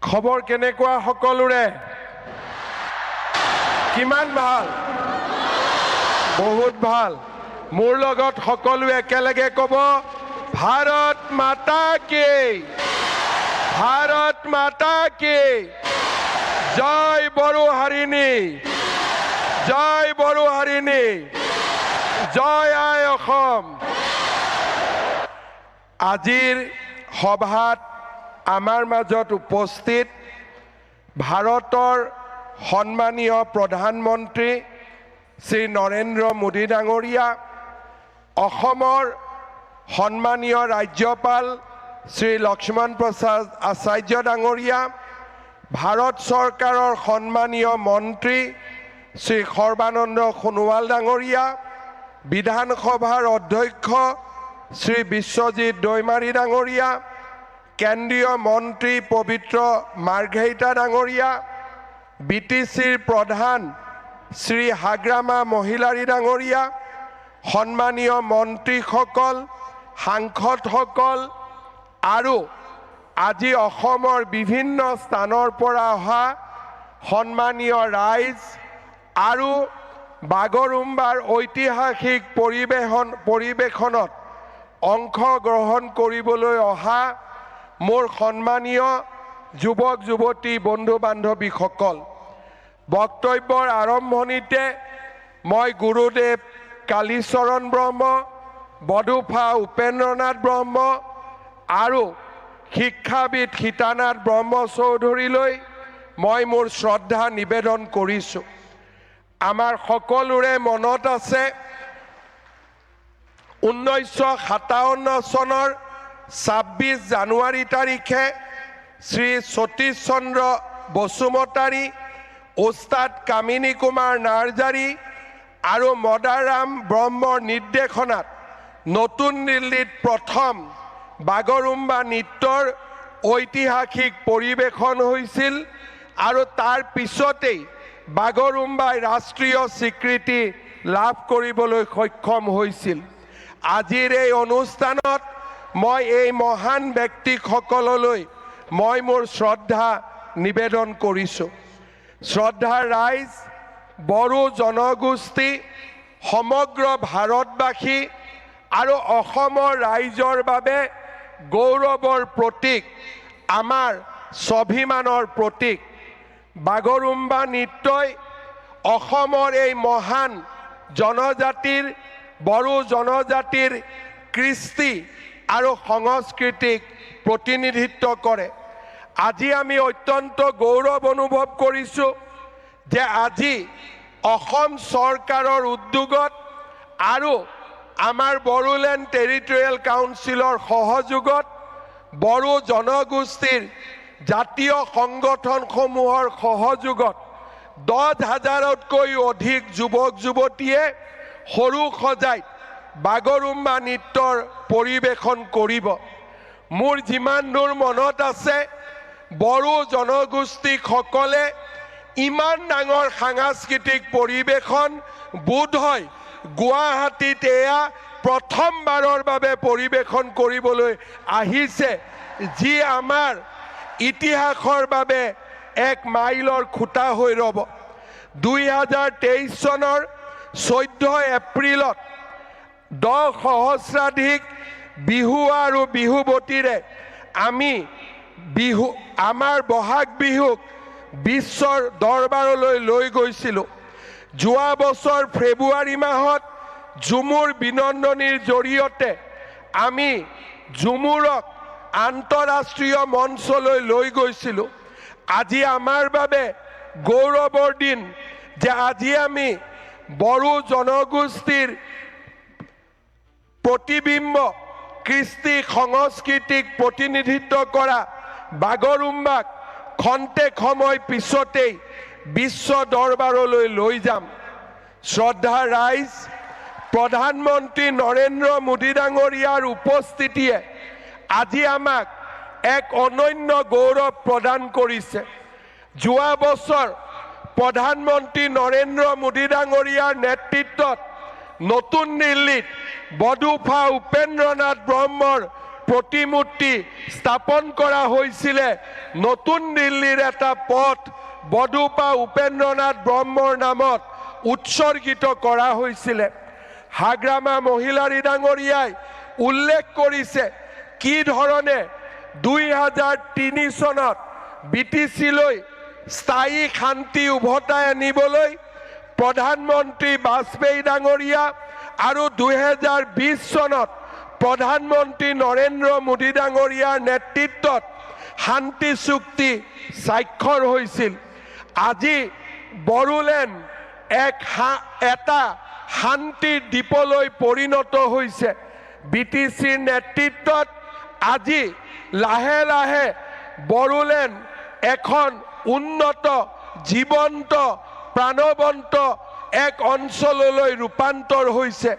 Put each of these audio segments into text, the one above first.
খবৰ কেনেকুৱা সকলোৰে কিমান ভাল বহুত ভাল মোৰ লগত সকলোৱে একেলগে ক'ব ভাৰত মাতা কি জয় বড়োহাৰিণী জয় আই অসম আজিৰ সভাত আমাৰ মাজত উপস্থিত ভাৰতৰ সন্মানীয় প্ৰধানমন্ত্ৰী শ্ৰী নৰেন্দ্ৰ মোদী ডাঙৰীয়া অসমৰ সন্মানীয় ৰাজ্যপাল শ্ৰী লক্ষ্মণ প্ৰসাদ আচাৰ্য ডাঙৰীয়া ভাৰত চৰকাৰৰ সন্মানীয় মন্ত্ৰী শ্ৰী সৰ্বানন্দ সোণোৱাল ডাঙৰীয়া বিধানসভাৰ অধ্যক্ষ শ্ৰী বিশ্বজিৎ দৈমাৰী ডাঙৰীয়া কেন্দ্ৰীয় মন্ত্ৰী পবিত্ৰ মাৰ্ঘেৰিটা ডাঙৰীয়া বিটিচিৰ প্ৰধান শ্ৰী হাগ্ৰামা মহিলাৰী ডাঙৰীয়া সন্মানীয় মন্ত্ৰীসকল সাংসদসকল আৰু আজি অসমৰ বিভিন্ন স্থানৰ পৰা অহা সন্মানীয় ৰাইজ আৰু বাগৰুম্বাৰ ঐতিহাসিক পৰিৱেশনত অংশগ্ৰহণ কৰিবলৈ অহা মোৰ সন্মানীয় যুৱক যুৱতী বন্ধু বান্ধৱীসকল বক্তব্যৰ আৰম্ভণিতে মই গুৰুদেৱ কালীচৰণ ব্ৰহ্ম বডুফা উপেন্দ্ৰনাথ ব্ৰহ্ম আৰু শিক্ষাবিদ সীতানাথ ব্ৰহ্ম চৌধুৰীলৈ মই মোৰ শ্ৰদ্ধা নিবেদন কৰিছোঁ আমাৰ সকলোৰে মনত আছে 1957 চনৰ 26 জানুৱাৰী তাৰিখে শ্ৰী সতীশ চন্দ্ৰ বসুমতাৰী ওস্তাদ কামিনী কুমাৰ নাৰ্জাৰী আৰু মদাৰাম ব্ৰহ্মৰ নিৰ্দেশনাত নতুন দিল্লীত প্ৰথম বাগৰুম্বা নৃত্যৰ ঐতিহাসিক পৰিৱেশন হৈছিল আৰু তাৰ পিছতেই বাগৰুম্বাই ৰাষ্ট্ৰীয় স্বীকৃতি লাভ কৰিবলৈ সক্ষম হৈছিল আজিৰ এই অনুষ্ঠানত মই এই মহান ব্যক্তিসকললৈ মই মোৰ শ্ৰদ্ধা নিবেদন কৰিছোঁ শ্ৰদ্ধাৰ ৰাইজ বড়ো জনগোষ্ঠী সমগ্ৰ ভাৰতবাসী আৰু অসমৰ ৰাইজৰ বাবে গৌৰৱৰ প্ৰতীক আমাৰ স্বাভিমানৰ প্ৰতীক বাগৰুম্বা নৃত্যই অসমৰ এই মহান জনজাতিৰ বড়ো জনজাতিৰ কৃষ্টি আৰু সংস্কৃতিক প্ৰতিনিধিত্ব কৰে আজি আমি অত্যন্ত গৌৰৱ অনুভৱ কৰিছোঁ যে আজি অসম চৰকাৰৰ উদ্যোগত আৰু আমাৰ বড়োলেণ্ড টেৰিটৰিয়েল কাউন্সিলৰ সহযোগত বড়ো জনগোষ্ঠীৰ জাতীয় সংগঠনসমূহৰ সহযোগত 10,000তকৈ অধিক যুৱক যুৱতীয়ে সৰু সজাইত বাগৰুম্বা নৃত্যৰ পৰিৱেশন কৰিব মোৰ যিমান দূৰ মনত আছে বড়ো জনগোষ্ঠীসকলে ইমান ডাঙৰ সাংস্কৃতিক পৰিৱেশন বোধ হয় গুৱাহাটীত এয়া প্ৰথমবাৰৰ বাবে পৰিৱেশন কৰিবলৈ আহিছে যি আমাৰ ইতিহাসৰ বাবে এক মাইলৰ খুঁটা হৈ ৰ'ব 2023 চনৰ 14 এপ্ৰিলত 10 সহস্ৰাধিক বিহু আৰু বিহুৱতীৰে আমি আমাৰ বহাগ বিহুক বিশ্বৰ দৰবাৰলৈ লৈ গৈছিলোঁ যোৱা বছৰ ফেব্ৰুৱাৰী মাহত ঝুমুৰ বিনন্দনীৰ জৰিয়তে আমি ঝুমুৰক আন্তঃৰাষ্ট্ৰীয় মঞ্চলৈ লৈ গৈছিলোঁ আজি আমাৰ বাবে গৌৰৱৰ দিন যে আজি আমি বড়ো জনগোষ্ঠীৰ প্ৰতিবিম্ব কৃষ্টি সংস্কৃতিক প্ৰতিনিধিত্ব কৰা বাগৰুম্বাক খন্তেক সময় পিছতেই বিশ্ব দৰবাৰলৈ লৈ যাম শ্ৰদ্ধা ৰাইজ প্ৰধানমন্ত্ৰী নৰেন্দ্ৰ মোদী ডাঙৰীয়াৰ উপস্থিতিয়ে আজি আমাক এক অনন্য গৌৰৱ প্ৰদান কৰিছে যোৱা বছৰ প্ৰধানমন্ত্ৰী নৰেন্দ্ৰ মোদী ডাঙৰীয়াৰ নেতৃত্বত নতুন দিল্লীত বডুফা উপেন্দ্ৰনাথ ব্ৰহ্মৰ প্ৰতিমূৰ্তি স্থাপন কৰা হৈছিলে নতুন দিল্লীৰ এটা পথ বডুপা উপেন্দ্ৰনাথ ব্ৰহ্মৰ নামত উৎসৰ্গিত কৰা হৈছিলে হাগ্ৰামা মহিলাৰী ডাঙৰীয়াই উল্লেখ কৰিছে কি ধৰণে 2003 চনত বিটিচিলৈ স্থায়ী শান্তি উভতাই আনিবলৈ প্ৰধানমন্ত্ৰী বাজপেয়ী ডাঙৰীয়া আৰু 2020 চনত প্ৰধানমন্ত্ৰী নৰেন্দ্ৰ মোদী ডাঙৰীয়াৰ নেতৃত্বত শান্তি চুক্তি স্বাক্ষৰ হৈছিল আজি বড়োলেণ্ড এটা শান্তিৰ দ্বীপলৈ পৰিণত হৈছে বিটিচিৰ নেতৃত্বত আজি লাহে লাহে বড়োলেণ্ড এখন উন্নত জীৱন্ত প্ৰাণৱন্ত এক অঞ্চললৈ ৰূপান্তৰ হৈছে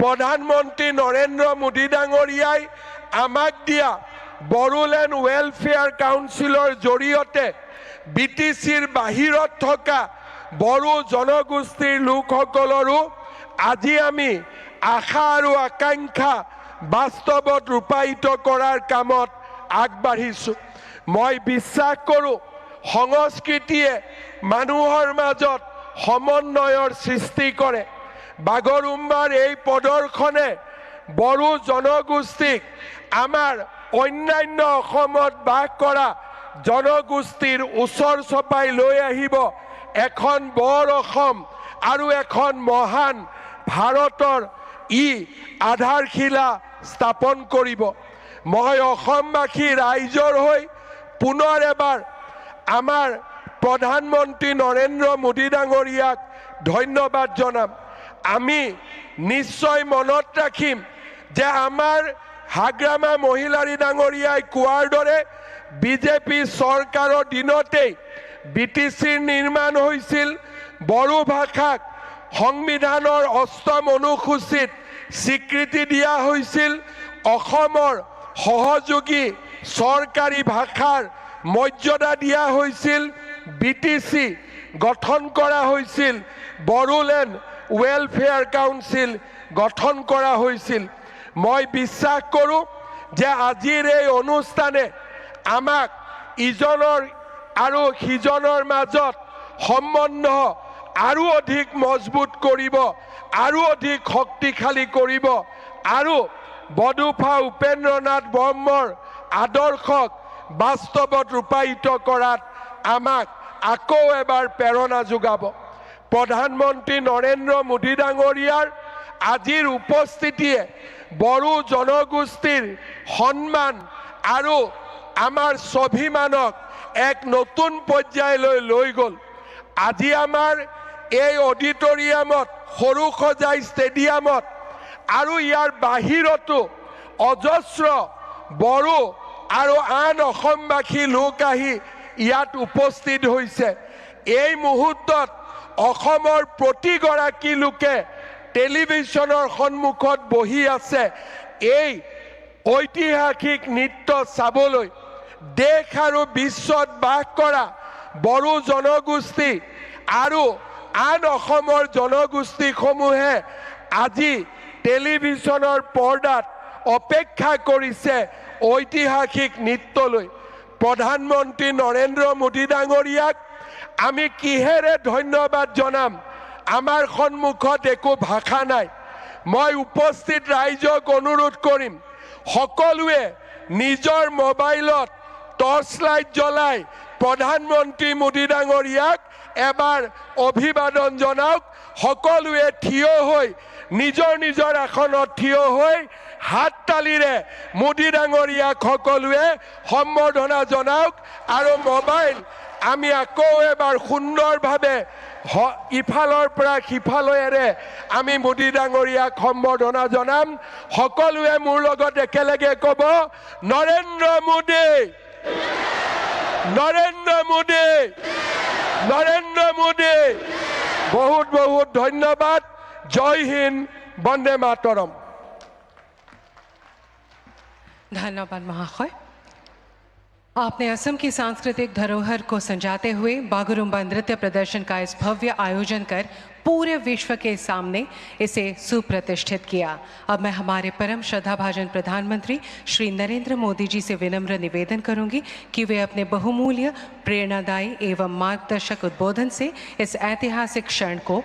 প্ৰধানমন্ত্ৰী নৰেন্দ্ৰ মোদী ডাঙৰীয়াই আমাক দিয়া বড়োলেণ্ড ৱেলফেয়াৰ কাউন্সিলৰ জৰিয়তে বিটিচিৰ বাহিৰত থকা বড়ো জনগোষ্ঠীৰ লোকসকলৰো আজি আমি আশা আৰু আকাংক্ষা বাস্তৱত ৰূপায়িত কৰাৰ কামত আগবাঢ়িছো মই বিশ্বাস কৰোঁ সংস্কৃতিয়ে মানুহৰ মাজত সমন্বয়ৰ সৃষ্টি কৰে বাগৰুম্বাৰ এই প্ৰদৰ্শনে বড়ো জনগোষ্ঠীক আমাৰ অন্যান্য অসমত বাস কৰা জনগোষ্ঠীৰ ওচৰ চপাই লৈ আহিব এখন বৰ অসম আৰু এখন মহান ভাৰতৰ আধাৰশিলা স্থাপন কৰিব মই অসমবাসী ৰাইজৰ হৈ পুনৰ এবাৰ আমাৰ প্ৰধানমন্ত্ৰী নৰেন্দ্ৰ মোদী ডাঙৰীয়াক ধন্যবাদ জনাম আমি নিশ্চয় মনত ৰাখিম যে আমাৰ হাগ্ৰামা মহিলাৰী ডাঙৰীয়াই কোৱাৰ দৰে বিজেপি চৰকাৰৰ দিনতেই বিটিচিৰ নিৰ্মাণ হৈছিল বড়ো ভাষাক সংবিধানৰ ৮ম অনুসূচীত স্বীকৃতি দিয়া হৈছিল অসমৰ সহযোগী চৰকাৰী ভাষাৰ মৰ্যাদা দিয়া হৈছিল বিটিচি গঠন কৰা হৈছিল বড়োলেণ্ড ৱেলফেয়াৰ কাউন্সিল গঠন কৰা হৈছিল মই বিশ্বাস কৰোঁ যে আজিৰ এই অনুষ্ঠানে আমাক ইজনৰ আৰু সিজনৰ মাজত সম্বন্ধ আৰু অধিক মজবুত কৰিব আৰু অধিক শক্তিশালী কৰিব আৰু বডুপা উপেন্দ্ৰনাথ ব্ৰহ্মৰ আদৰ্শক বাস্তৱত ৰূপায়িত কৰাত আমাক আকৌ এবাৰ প্ৰেৰণা যোগাব প্ৰধানমন্ত্ৰী নৰেন্দ্ৰ মোদী ডাঙৰীয়াৰ আজিৰ উপস্থিতিয়ে বড়ো জনগোষ্ঠীৰ সন্মান আৰু আমাৰ স্বাভিমানক এক নতুন পৰ্যায়লৈ লৈ গ'ল আজি আমাৰ এই অডিটৰিয়ামত সৰুসজাই ষ্টেডিয়ামত আৰু ইয়াৰ বাহিৰতো অজস্ৰ বড়ো আৰু আন অসমবাসী লোক আহি ইয়াত উপস্থিত হৈছে এই মুহূৰ্তত অসমৰ প্ৰতিগৰাকী লোকে টেলিভিছনৰ সন্মুখত বহি আছে এই ঐতিহাসিক নৃত্য চাবলৈ দেশ আৰু বিশ্বত বাস কৰা বড়ো জনগোষ্ঠী আৰু আন অসমৰ জনগোষ্ঠীসমূহে আজি টেলিভিছনৰ পৰ্দাত অপেক্ষা কৰিছে ঐতিহাসিক নৃত্যলৈ প্ৰধানমন্ত্ৰী নৰেন্দ্ৰ মোদী ডাঙৰীয়াক আমি কিহেৰে ধন্যবাদ জনাম আমাৰ সন্মুখত একো ভাষা নাই মই উপস্থিত ৰাইজক অনুৰোধ কৰিম সকলোৱে নিজৰ মোবাইলত টৰ্চ লাইট জ্বলাই প্ৰধানমন্ত্ৰী মোদী ডাঙৰীয়াক এবাৰ অভিবাদন জনাওক সকলোৱে থিয় হৈ নিজৰ নিজৰ আসনত থিয় হৈ হাত তালিৰে মোদী ডাঙৰীয়াক সকলোৱে সম্বৰ্ধনা জনাওক আৰু মোবাইল আমি আকৌ এবাৰ সুন্দৰভাৱে ইফালৰ পৰা সিফালৰে আমি মোদী ডাঙৰীয়াক সম্বৰ্ধনা জনাম সকলোৱে মোৰ লগত একেলগে ক'ব নৰেন্দ্ৰ মোদী নৰেন্দ্ৰ মোদী নৰেন্দ্ৰ মোদী বহুত বহুত ধন্যবাদ জয় হিন্দ বন্দে মাতৰম ধন্যবাদ মহাশয় आपने असम की सांस्कृतिक धरोहर को संजाते हुए बागुरुम्बा नृत्य प्रदर्शन का इस भव्य आयोजन कर पूरे विश्व के सामने इसे सुप्रतिष्ठित किया। अब मैं हमारे परम श्रद्धाभाजन प्रधानमंत्री श्री नरेंद्र मोदी जी से विनम्र निवेदन करूंगी कि वे अपने बहुमूल्य, प्रेरणादायी एवं मार्गदर्शक उद्बोधन से इस ऐतिहासिक क्षण को